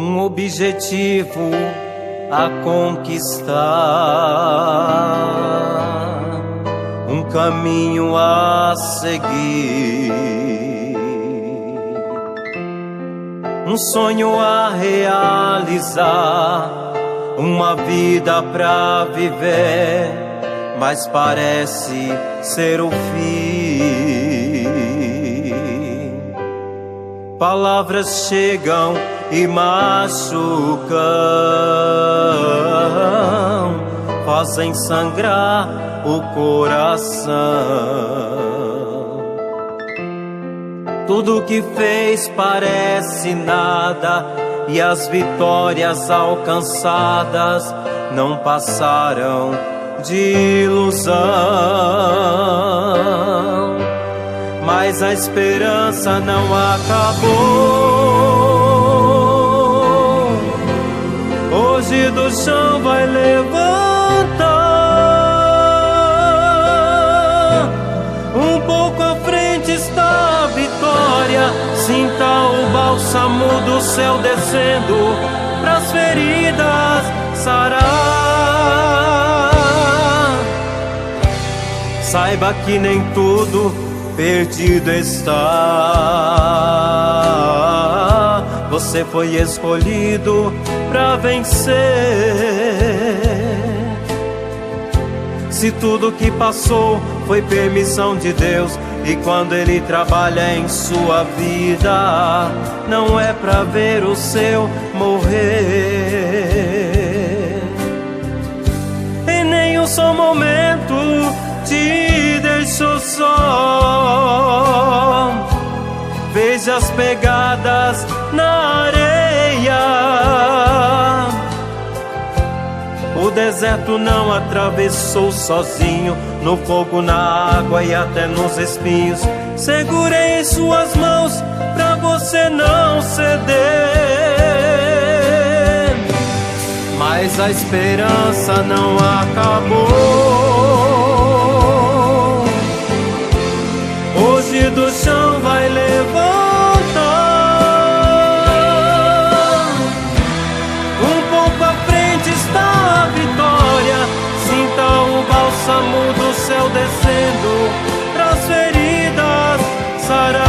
um objetivo a conquistar, um caminho a seguir, um sonho a realizar, uma vida pra viver, mas parece ser o fim. Palavras chegam e machucam, fazem sangrar o coração. Tudo que fez parece nada, e as vitórias alcançadas não passaram de ilusão. Mas a esperança não acabou. Hoje do chão vai levantar. Um pouco à frente está a vitória. Sinta o bálsamo do céu descendo pras feridas sarar. Saiba que nem tudo perdido está. Você foi escolhido pra vencer. Se tudo que passou foi permissão de Deus, e quando Ele trabalha em sua vida, não é pra ver o seu morrer. Em nenhum só momento te deixou só. Veja as pegadas na areia. O deserto não atravessou sozinho, no fogo, na água e até nos espinhos. Segurei em suas mãos pra você não ceder. Mas a esperança não acabou. Hoje do chão vai levantar. Um pouco à frente está a vitória. Sinta o bálsamo do céu descendo pras feridas sarar.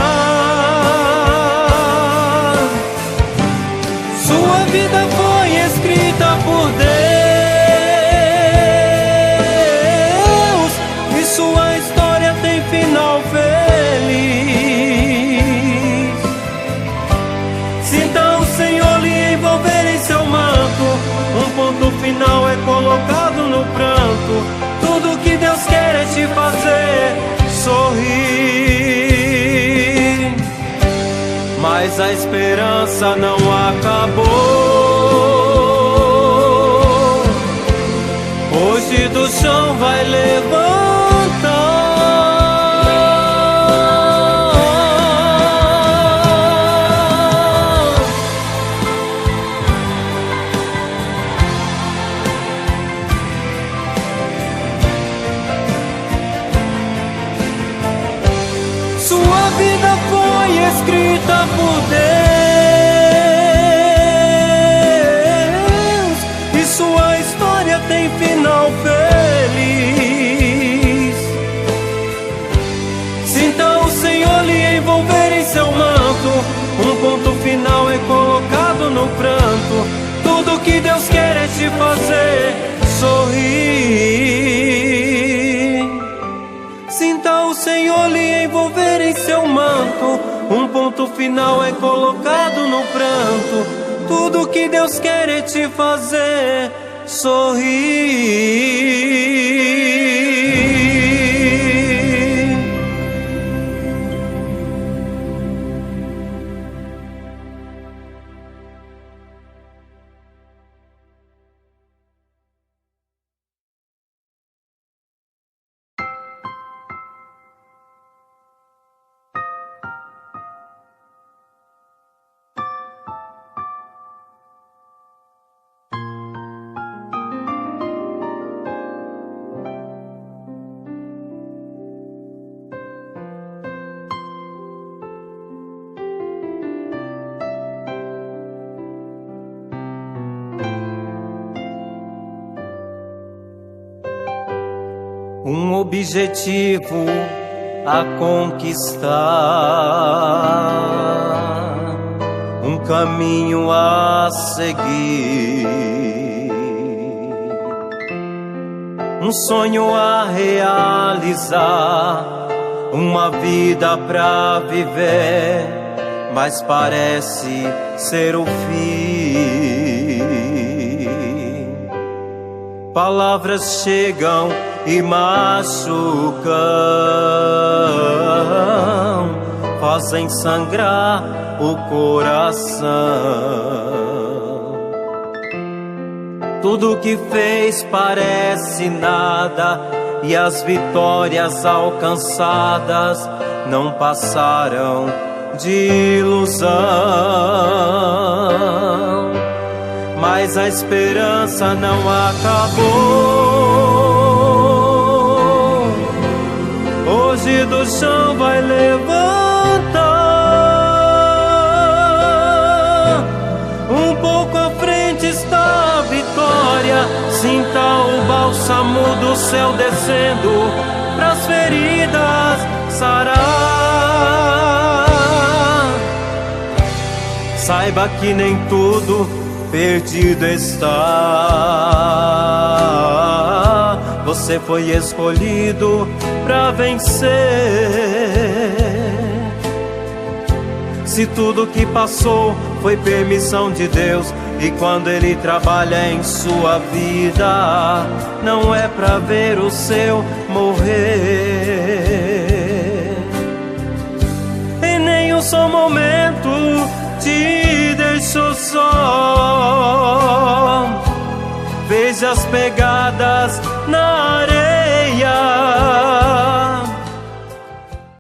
Sua vida foi escrita por Deus, e sua história tem final feliz. Sinta o Senhor lhe envolver em seu manto. Um ponto final é colocado no pranto. Tudo que Deus quer é te fazer sorrir. Mas a esperança não acabou. Hoje do chão vai levantar. Sua vida foi escrita por Deus, e sua história tem final feliz. Sinta o Senhor lhe envolver em seu manto. Um ponto final é colocado no pranto. Tudo que Deus quer é te fazer sorrir. Sinta o Senhor lhe envolver em seu manto. Um ponto final é colocado no pranto. Tudo que Deus quer é te fazer sorrir. um objetivo a conquistar, um caminho a seguir, um sonho a realizar, uma vida pra viver, mas parece ser o fim. Palavras chegam e machucam, fazem sangrar o coração. Tudo que fez parece nada, e as vitórias alcançadas não passaram de ilusão. Mas a esperança não acabou. Hoje do chão vai levantar. Um pouco à frente está a vitória. Sinta o bálsamo do céu descendo pras feridas sarar. Saiba que nem tudo perdido está. Você foi escolhido pra vencer. Se tudo que passou foi permissão de Deus, e quando Ele trabalha em sua vida, não é pra ver o seu morrer. Em nenhum só momento te deixou só. Veja as pegadas na